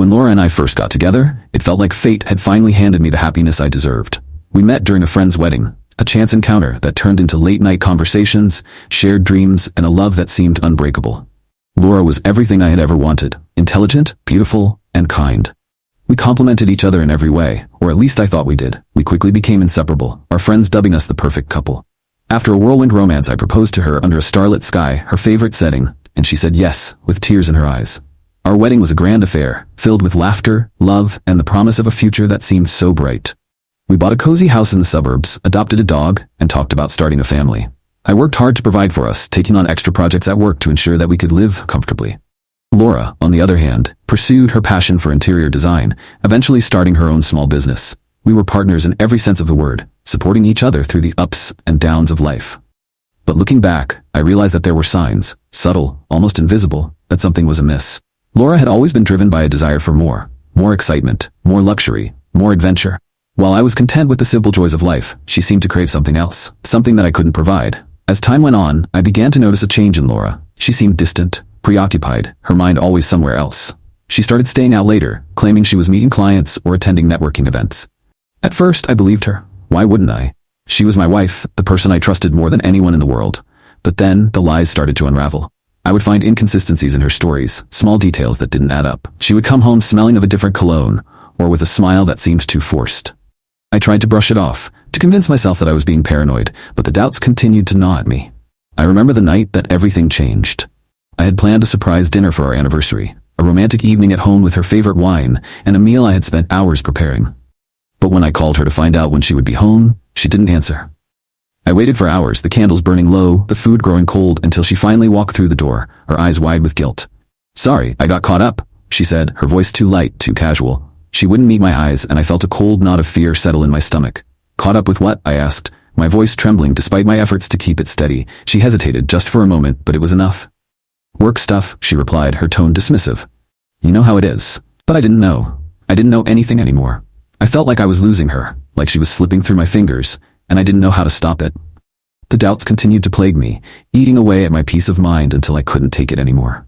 When Laura and I first got together, it felt like fate had finally handed me the happiness I deserved. We met during a friend's wedding, a chance encounter that turned into late-night conversations, shared dreams, and a love that seemed unbreakable. Laura was everything I had ever wanted: intelligent, beautiful, and kind. We complemented each other in every way, or at least I thought we did. We quickly became inseparable, our friends dubbing us the perfect couple. After a whirlwind romance, I proposed to her under a starlit sky, her favorite setting, and she said yes, with tears in her eyes. Our wedding was a grand affair, filled with laughter, love, and the promise of a future that seemed so bright. We bought a cozy house in the suburbs, adopted a dog, and talked about starting a family. I worked hard to provide for us, taking on extra projects at work to ensure that we could live comfortably. Laura, on the other hand, pursued her passion for interior design, eventually starting her own small business. We were partners in every sense of the word, supporting each other through the ups and downs of life. But looking back, I realized that there were signs, subtle, almost invisible, that something was amiss. Laura had always been driven by a desire for more excitement, more luxury, more adventure. While I was content with the simple joys of life, she seemed to crave something else, something that I couldn't provide. As time went on, I began to notice a change in Laura. She seemed distant, preoccupied, her mind always somewhere else. She started staying out later, claiming she was meeting clients or attending networking events. At first, I believed her. Why wouldn't I? She was my wife, the person I trusted more than anyone in the world. But then, the lies started to unravel. I would find inconsistencies in her stories, small details that didn't add up. She would come home smelling of a different cologne, or with a smile that seemed too forced. I tried to brush it off, to convince myself that I was being paranoid, but the doubts continued to gnaw at me. I remember the night that everything changed. I had planned a surprise dinner for our anniversary, a romantic evening at home with her favorite wine, and a meal I had spent hours preparing. But when I called her to find out when she would be home, she didn't answer. I waited for hours, the candles burning low, the food growing cold, until she finally walked through the door, her eyes wide with guilt. "Sorry, I got caught up," she said, her voice too light, too casual. She wouldn't meet my eyes, and I felt a cold knot of fear settle in my stomach. "Caught up with what?" I asked, my voice trembling despite my efforts to keep it steady. She hesitated just for a moment, but it was enough. "Work stuff," she replied, her tone dismissive. "You know how it is." But I didn't know. I didn't know anything anymore. I felt like I was losing her, like she was slipping through my fingers, and I didn't know how to stop it. The doubts continued to plague me, eating away at my peace of mind until I couldn't take it anymore.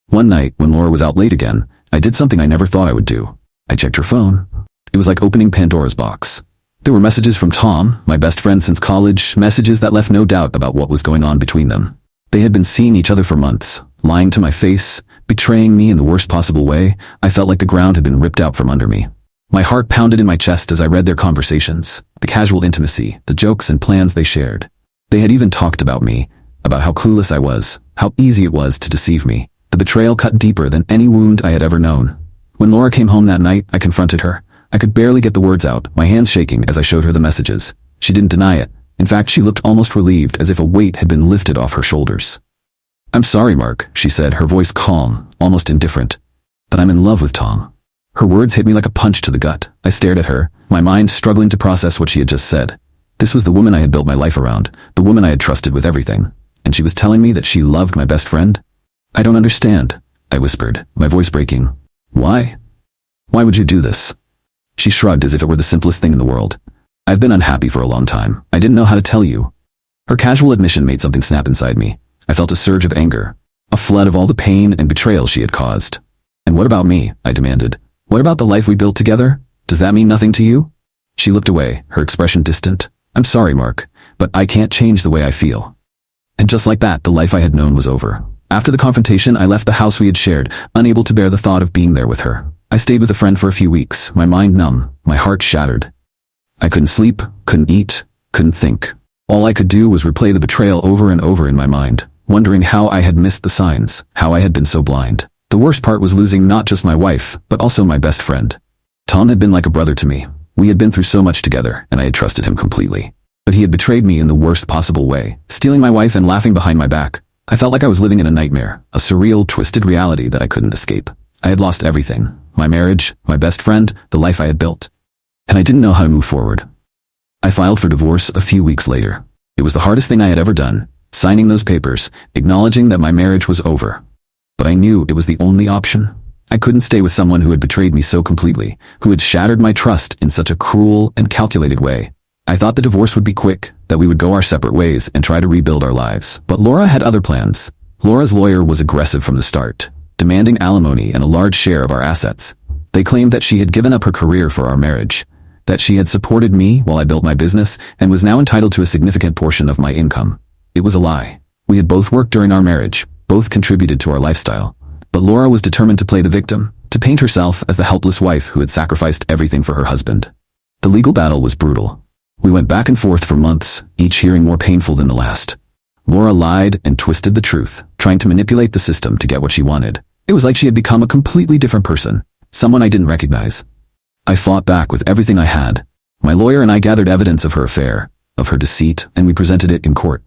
One night, when Laura was out late again, I did something I never thought I would do. I checked her phone. It was like opening Pandora's box. There were messages from Tom, my best friend since college, messages that left no doubt about what was going on between them. They had been seeing each other for months, lying to my face, betraying me in the worst possible way. I felt like the ground had been ripped out from under me. My heart pounded in my chest as I read their conversations, the casual intimacy, the jokes and plans they shared. They had even talked about me, about how clueless I was, how easy it was to deceive me. The betrayal cut deeper than any wound I had ever known. When Laura came home that night, I confronted her. I could barely get the words out, my hands shaking as I showed her the messages. She didn't deny it. In fact, she looked almost relieved, as if a weight had been lifted off her shoulders. "I'm sorry, Mark," she said, her voice calm, almost indifferent. "But I'm in love with Tom." Her words hit me like a punch to the gut. I stared at her, my mind struggling to process what she had just said. This was the woman I had built my life around, the woman I had trusted with everything. And she was telling me that she loved my best friend? "I don't understand," I whispered, my voice breaking. "Why? Why would you do this?" She shrugged as if it were the simplest thing in the world. "I've been unhappy for a long time. I didn't know how to tell you." Her casual admission made something snap inside me. I felt a surge of anger, a flood of all the pain and betrayal she had caused. "And what about me?" I demanded. "What about the life we built together? Does that mean nothing to you?" She looked away, her expression distant. "I'm sorry, Mark, but I can't change the way I feel." And just like that, the life I had known was over. After the confrontation, I left the house we had shared, unable to bear the thought of being there with her. I stayed with a friend for a few weeks, my mind numb, my heart shattered. I couldn't sleep, couldn't eat, couldn't think. All I could do was replay the betrayal over and over in my mind, wondering how I had missed the signs, how I had been so blind. The worst part was losing not just my wife, but also my best friend. Tom had been like a brother to me. We had been through so much together, and I had trusted him completely. But he had betrayed me in the worst possible way, stealing my wife and laughing behind my back. I felt like I was living in a nightmare, a surreal, twisted reality that I couldn't escape. I had lost everything: my marriage, my best friend, the life I had built. And I didn't know how to move forward. I filed for divorce a few weeks later. It was the hardest thing I had ever done, signing those papers, acknowledging that my marriage was over. But I knew it was the only option. I couldn't stay with someone who had betrayed me so completely, who had shattered my trust in such a cruel and calculated way. I thought the divorce would be quick, that we would go our separate ways and try to rebuild our lives. But Laura had other plans. Laura's lawyer was aggressive from the start, demanding alimony and a large share of our assets. They claimed that she had given up her career for our marriage, that she had supported me while I built my business and was now entitled to a significant portion of my income. It was a lie. We had both worked during our marriage, both contributed to our lifestyle. But Laura was determined to play the victim, to paint herself as the helpless wife who had sacrificed everything for her husband. The legal battle was brutal. We went back and forth for months, each hearing more painful than the last. Laura lied and twisted the truth, trying to manipulate the system to get what she wanted. It was like she had become a completely different person, someone I didn't recognize. I fought back with everything I had. My lawyer and I gathered evidence of her affair, of her deceit, and we presented it in court.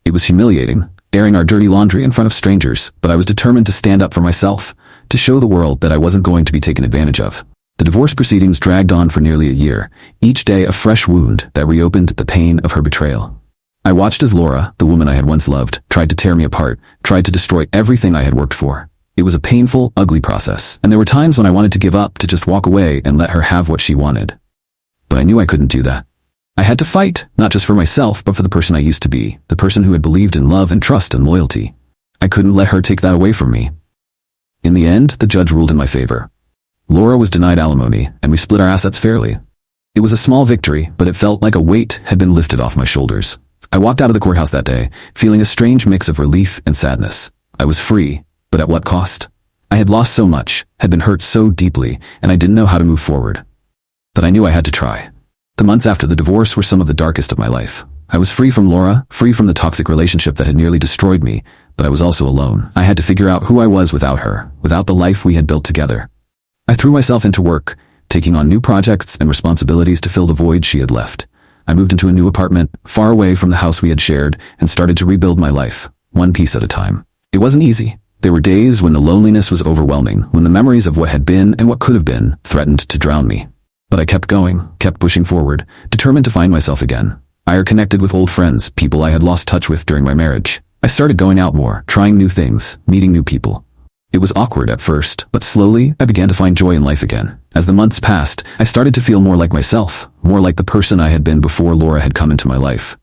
It was humiliating, airing our dirty laundry in front of strangers, but I was determined to stand up for myself, to show the world that I wasn't going to be taken advantage of. The divorce proceedings dragged on for nearly a year, each day a fresh wound that reopened the pain of her betrayal. I watched as Laura, the woman I had once loved, tried to tear me apart, tried to destroy everything I had worked for. It was a painful, ugly process, and there were times when I wanted to give up, to just walk away and let her have what she wanted. But I knew I couldn't do that. I had to fight, not just for myself, but for the person I used to be, the person who had believed in love and trust and loyalty. I couldn't let her take that away from me. In the end, the judge ruled in my favor. Laura was denied alimony, and we split our assets fairly. It was a small victory, but it felt like a weight had been lifted off my shoulders. I walked out of the courthouse that day, feeling a strange mix of relief and sadness. I was free, but at what cost? I had lost so much, had been hurt so deeply, and I didn't know how to move forward. But I knew I had to try. The months after the divorce were some of the darkest of my life. I was free from Laura, free from the toxic relationship that had nearly destroyed me, but I was also alone. I had to figure out who I was without her, without the life we had built together. I threw myself into work, taking on new projects and responsibilities to fill the void she had left. I moved into a new apartment, far away from the house we had shared, and started to rebuild my life, one piece at a time. It wasn't easy. There were days when the loneliness was overwhelming, when the memories of what had been and what could have been threatened to drown me. But I kept going, kept pushing forward, determined to find myself again. I reconnected with old friends, people I had lost touch with during my marriage. I started going out more, trying new things, meeting new people. It was awkward at first, but slowly I began to find joy in life again. As the months passed, I started to feel more like myself, more like the person I had been before Laura had come into my life.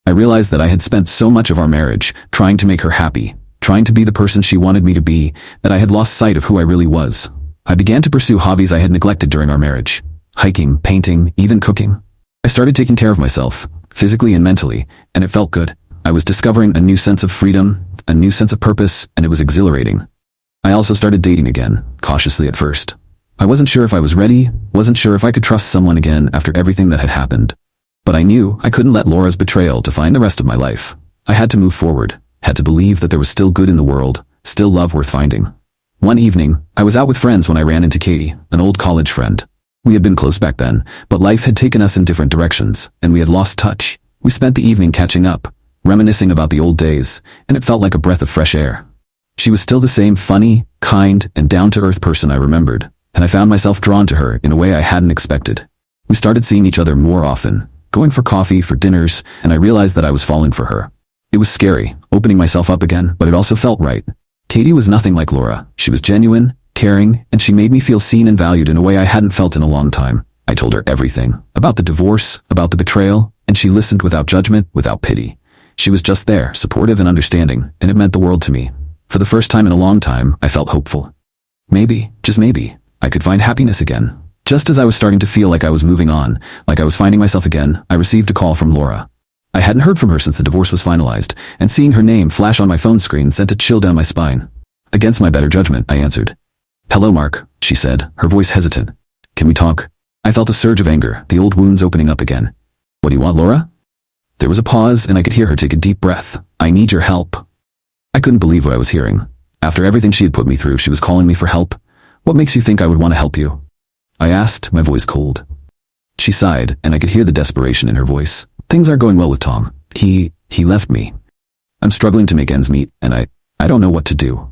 I realized that I had spent so much of our marriage trying to make her happy, trying to be the person she wanted me to be, that I had lost sight of who I really was. I began to pursue hobbies I had neglected during our marriage. Hiking, painting, even cooking. I started taking care of myself, physically and mentally, and it felt good. I was discovering a new sense of freedom, a new sense of purpose, and it was exhilarating. I also started dating again, cautiously at first. I wasn't sure if I was ready, wasn't sure if I could trust someone again after everything that had happened. But I knew I couldn't let Laura's betrayal define the rest of my life. I had to move forward, had to believe that there was still good in the world, still love worth finding. One evening, I was out with friends when I ran into Katie, an old college friend. We had been close back then, but life had taken us in different directions, and we had lost touch. We spent the evening catching up, reminiscing about the old days, and it felt like a breath of fresh air. She was still the same funny, kind, and down-to-earth person I remembered, and I found myself drawn to her in a way I hadn't expected. We started seeing each other more often, going for coffee, for dinners, and I realized that I was falling for her. It was scary, opening myself up again, but it also felt right. Katie was nothing like Laura. She was genuine, caring, and she made me feel seen and valued in a way I hadn't felt in a long time. I told her everything, about the divorce, about the betrayal, and she listened without judgment, without pity. She was just there, supportive and understanding, and it meant the world to me. For the first time in a long time, I felt hopeful. Maybe, just maybe, I could find happiness again. Just as I was starting to feel like I was moving on, like I was finding myself again, I received a call from Laura. I hadn't heard from her since the divorce was finalized, and seeing her name flash on my phone screen sent a chill down my spine. Against my better judgment, I answered. "Hello, Mark," she said, her voice hesitant. "Can we talk?" I felt a surge of anger, the old wounds opening up again. "What do you want, Laura?" There was a pause, and I could hear her take a deep breath. "I need your help." I couldn't believe what I was hearing. After everything she had put me through, she was calling me for help. "What makes you think I would want to help you?" I asked, my voice cold. She sighed, and I could hear the desperation in her voice. "Things aren't going well with Tom. He left me. I'm struggling to make ends meet, and I don't know what to do."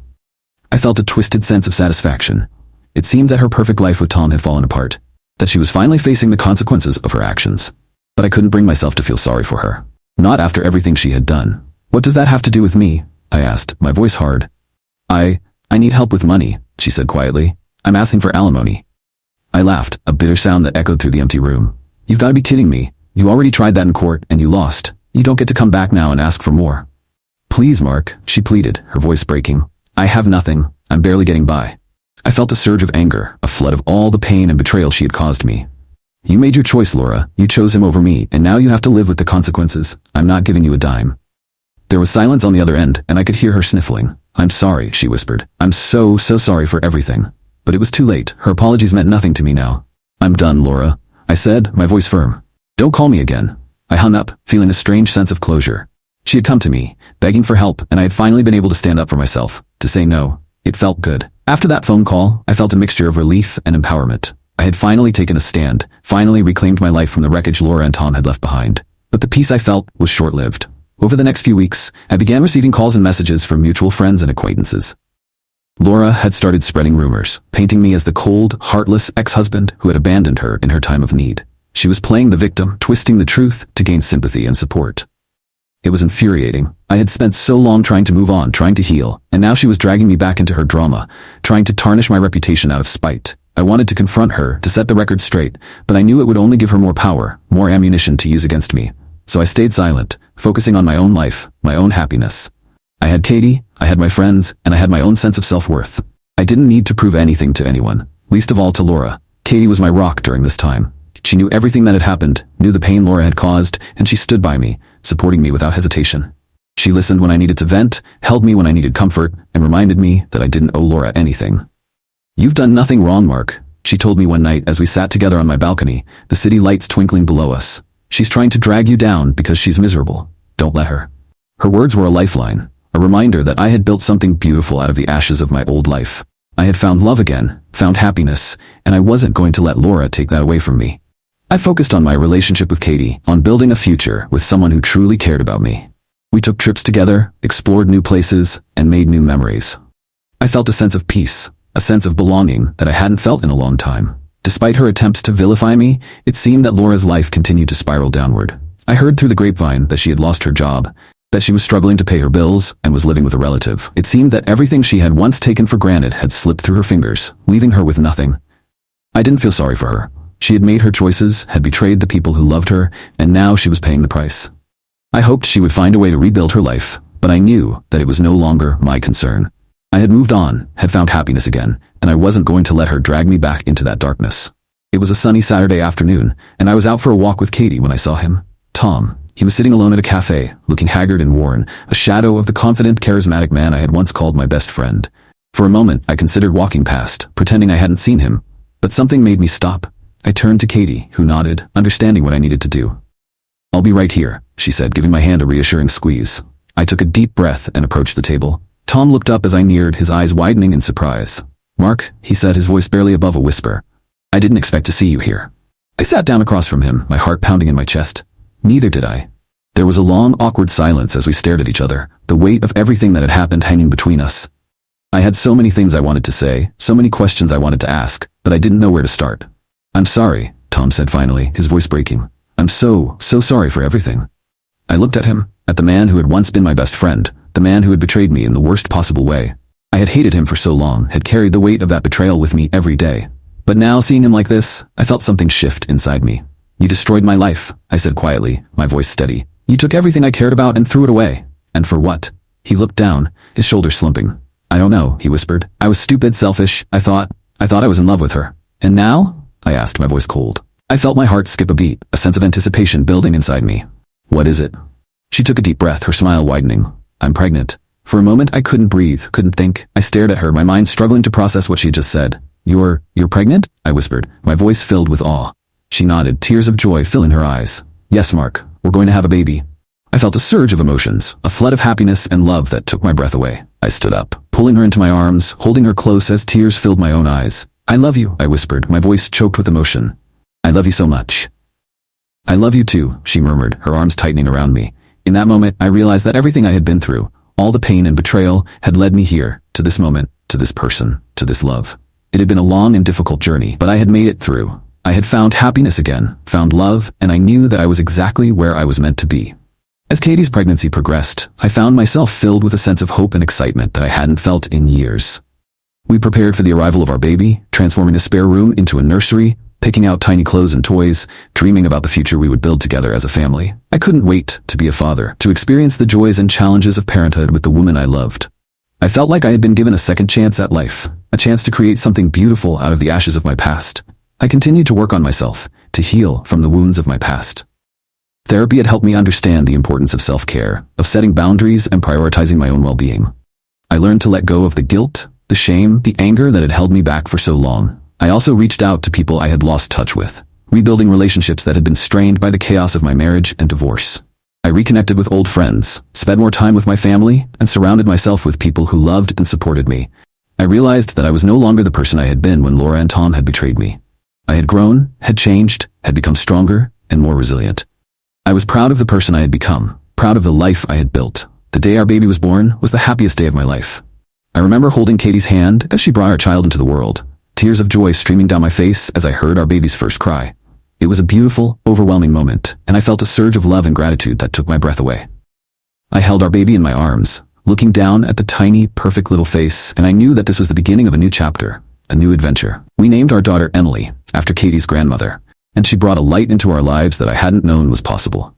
I felt a twisted sense of satisfaction. It seemed that her perfect life with Tom had fallen apart, that she was finally facing the consequences of her actions. But I couldn't bring myself to feel sorry for her. Not after everything she had done. "What does that have to do with me?" I asked, my voice hard. I need help with money," she said quietly. "I'm asking for alimony." I laughed, a bitter sound that echoed through the empty room. "You've got to be kidding me. You already tried that in court, and you lost. You don't get to come back now and ask for more." "Please, Mark," she pleaded, her voice breaking. "I have nothing. I'm barely getting by." I felt a surge of anger, a flood of all the pain and betrayal she had caused me. You made your choice, Laura. You chose him over me, and now you have to live with the consequences. I'm not giving you a dime. There was silence on the other end, and I could hear her sniffling. I'm sorry, she whispered. I'm so sorry for everything. But it was too late. Her apologies meant nothing to me now. I'm done, Laura, I said, my voice firm. Don't call me again. I hung up, feeling a strange sense of closure. She had come to me, begging for help, and I had finally been able to stand up for myself, to say no. It felt good. After that phone call, I felt a mixture of relief and empowerment. I had finally taken a stand, finally reclaimed my life from the wreckage Laura and Tom had left behind. But the peace I felt was short-lived. Over the next few weeks, I began receiving calls and messages from mutual friends and acquaintances. Laura had started spreading rumors, painting me as the cold, heartless ex-husband who had abandoned her in her time of need. She was playing the victim, twisting the truth to gain sympathy and support. It was infuriating. I had spent so long trying to move on, trying to heal, and now she was dragging me back into her drama, trying to tarnish my reputation out of spite. I wanted to confront her, to set the record straight, but I knew it would only give her more power, more ammunition to use against me. So I stayed silent, focusing on my own life, my own happiness. I had Katie, I had my friends, and I had my own sense of self-worth. I didn't need to prove anything to anyone, least of all to Laura. Katie was my rock during this time. She knew everything that had happened, knew the pain Laura had caused, and she stood by me, supporting me without hesitation. She listened when I needed to vent, held me when I needed comfort, and reminded me that I didn't owe Laura anything. You've done nothing wrong, Mark, she told me one night as we sat together on my balcony, the city lights twinkling below us. She's trying to drag you down because she's miserable. Don't let her. Her words were a lifeline, a reminder that I had built something beautiful out of the ashes of my old life. I had found love again, found happiness, and I wasn't going to let Laura take that away from me. I focused on my relationship with Katie, on building a future with someone who truly cared about me. We took trips together, explored new places, and made new memories. I felt a sense of peace, a sense of belonging that I hadn't felt in a long time. Despite her attempts to vilify me, it seemed that Laura's life continued to spiral downward. I heard through the grapevine that she had lost her job, that she was struggling to pay her bills, and was living with a relative. It seemed that everything she had once taken for granted had slipped through her fingers, leaving her with nothing. I didn't feel sorry for her. She had made her choices, had betrayed the people who loved her, and now she was paying the price. I hoped she would find a way to rebuild her life, but I knew that it was no longer my concern. I had moved on, had found happiness again, and I wasn't going to let her drag me back into that darkness. It was a sunny Saturday afternoon, and I was out for a walk with Katie when I saw him. Tom. He was sitting alone at a cafe, looking haggard and worn, a shadow of the confident, charismatic man I had once called my best friend. For a moment, I considered walking past, pretending I hadn't seen him, but something made me stop. I turned to Katie, who nodded, understanding what I needed to do. I'll be right here, she said, giving my hand a reassuring squeeze. I took a deep breath and approached the table. Tom looked up as I neared, his eyes widening in surprise. Mark, he said, his voice barely above a whisper. I didn't expect to see you here. I sat down across from him, my heart pounding in my chest. Neither did I. There was a long, awkward silence as we stared at each other, the weight of everything that had happened hanging between us. I had so many things I wanted to say, so many questions I wanted to ask, but I didn't know where to start. I'm sorry, Tom said finally, his voice breaking. I'm so sorry for everything. I looked at him, at the man who had once been my best friend, the man who had betrayed me in the worst possible way. I had hated him for so long, had carried the weight of that betrayal with me every day. But now, seeing him like this, I felt something shift inside me. You destroyed my life, I said quietly, my voice steady. You took everything I cared about and threw it away. And for what? He looked down, his shoulders slumping. I don't know, he whispered. I was stupid, selfish. I thought I was in love with her. And now? I asked, my voice cold. I felt my heart skip a beat, a sense of anticipation building inside me. What is it? She took a deep breath, her smile widening. I'm pregnant. For a moment, I couldn't breathe, couldn't think. I stared at her, my mind struggling to process what she had just said. You're pregnant? I whispered, my voice filled with awe. She nodded, tears of joy filling her eyes. Yes, Mark, we're going to have a baby. I felt a surge of emotions, a flood of happiness and love that took my breath away. I stood up, pulling her into my arms, holding her close as tears filled my own eyes. I love you, I whispered, my voice choked with emotion. I love you so much. I love you too, she murmured, her arms tightening around me. In that moment, I realized that everything I had been through, all the pain and betrayal, had led me here, to this moment, to this person, to this love. It had been a long and difficult journey, but I had made it through. I had found happiness again, found love, and I knew that I was exactly where I was meant to be. As Katie's pregnancy progressed, I found myself filled with a sense of hope and excitement that I hadn't felt in years. We prepared for the arrival of our baby, transforming a spare room into a nursery, picking out tiny clothes and toys, dreaming about the future we would build together as a family. I couldn't wait to be a father, to experience the joys and challenges of parenthood with the woman I loved. I felt like I had been given a second chance at life, a chance to create something beautiful out of the ashes of my past. I continued to work on myself, to heal from the wounds of my past. Therapy had helped me understand the importance of self-care, of setting boundaries and prioritizing my own well-being. I learned to let go of the guilt, the shame, the anger that had held me back for so long. I also reached out to people I had lost touch with, rebuilding relationships that had been strained by the chaos of my marriage and divorce. I reconnected with old friends, spent more time with my family, and surrounded myself with people who loved and supported me. I realized that I was no longer the person I had been when Laura and Tom had betrayed me. I had grown, had changed, had become stronger and more resilient. I was proud of the person I had become, proud of the life I had built. The day our baby was born was the happiest day of my life. I remember holding Katie's hand as she brought our child into the world, tears of joy streaming down my face as I heard our baby's first cry. It was a beautiful, overwhelming moment, and I felt a surge of love and gratitude that took my breath away. I held our baby in my arms, looking down at the tiny, perfect little face, and I knew that this was the beginning of a new chapter, a new adventure. We named our daughter Emily, after Katie's grandmother, and she brought a light into our lives that I hadn't known was possible.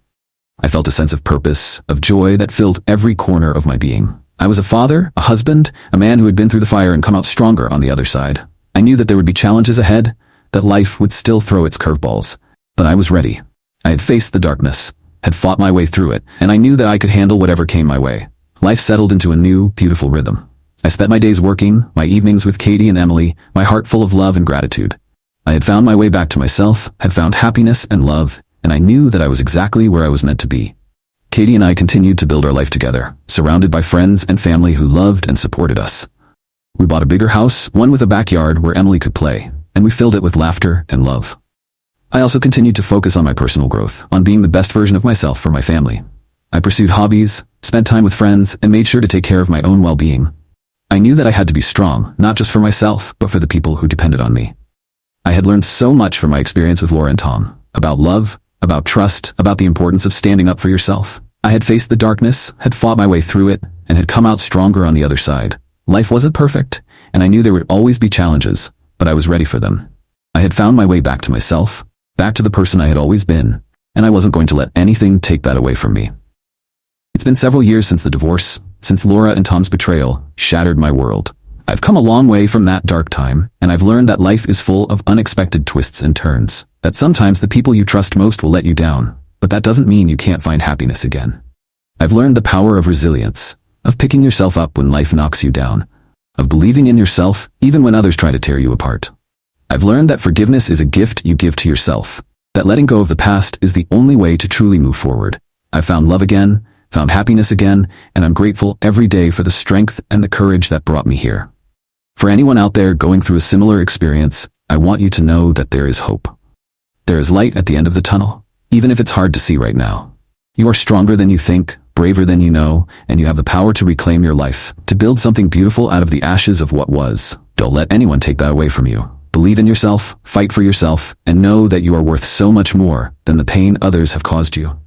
I felt a sense of purpose, of joy that filled every corner of my being. I was a father, a husband, a man who had been through the fire and come out stronger on the other side. I knew that there would be challenges ahead, that life would still throw its curveballs, but I was ready. I had faced the darkness, had fought my way through it, and I knew that I could handle whatever came my way. Life settled into a new, beautiful rhythm. I spent my days working, my evenings with Katie and Emily, my heart full of love and gratitude. I had found my way back to myself, had found happiness and love, and I knew that I was exactly where I was meant to be. Katie and I continued to build our life together, surrounded by friends and family who loved and supported us. We bought a bigger house, one with a backyard where Emily could play, and we filled it with laughter and love. I also continued to focus on my personal growth, on being the best version of myself for my family. I pursued hobbies, spent time with friends, and made sure to take care of my own well-being. I knew that I had to be strong, not just for myself, but for the people who depended on me. I had learned so much from my experience with Laura and Tom, about love, about trust, about the importance of standing up for yourself. I had faced the darkness, had fought my way through it, and had come out stronger on the other side. Life wasn't perfect, and I knew there would always be challenges, but I was ready for them. I had found my way back to myself, back to the person I had always been, and I wasn't going to let anything take that away from me. It's been several years since the divorce, since Laura and Tom's betrayal shattered my world. I've come a long way from that dark time, and I've learned that life is full of unexpected twists and turns, that sometimes the people you trust most will let you down, but that doesn't mean you can't find happiness again. I've learned the power of resilience, of picking yourself up when life knocks you down, of believing in yourself even when others try to tear you apart. I've learned that forgiveness is a gift you give to yourself, that letting go of the past is the only way to truly move forward. I've found love again, found happiness again, and I'm grateful every day for the strength and the courage that brought me here. For anyone out there going through a similar experience, I want you to know that there is hope. There is light at the end of the tunnel, even if it's hard to see right now. You are stronger than you think, braver than you know, and you have the power to reclaim your life, to build something beautiful out of the ashes of what was. Don't let anyone take that away from you. Believe in yourself, fight for yourself, and know that you are worth so much more than the pain others have caused you.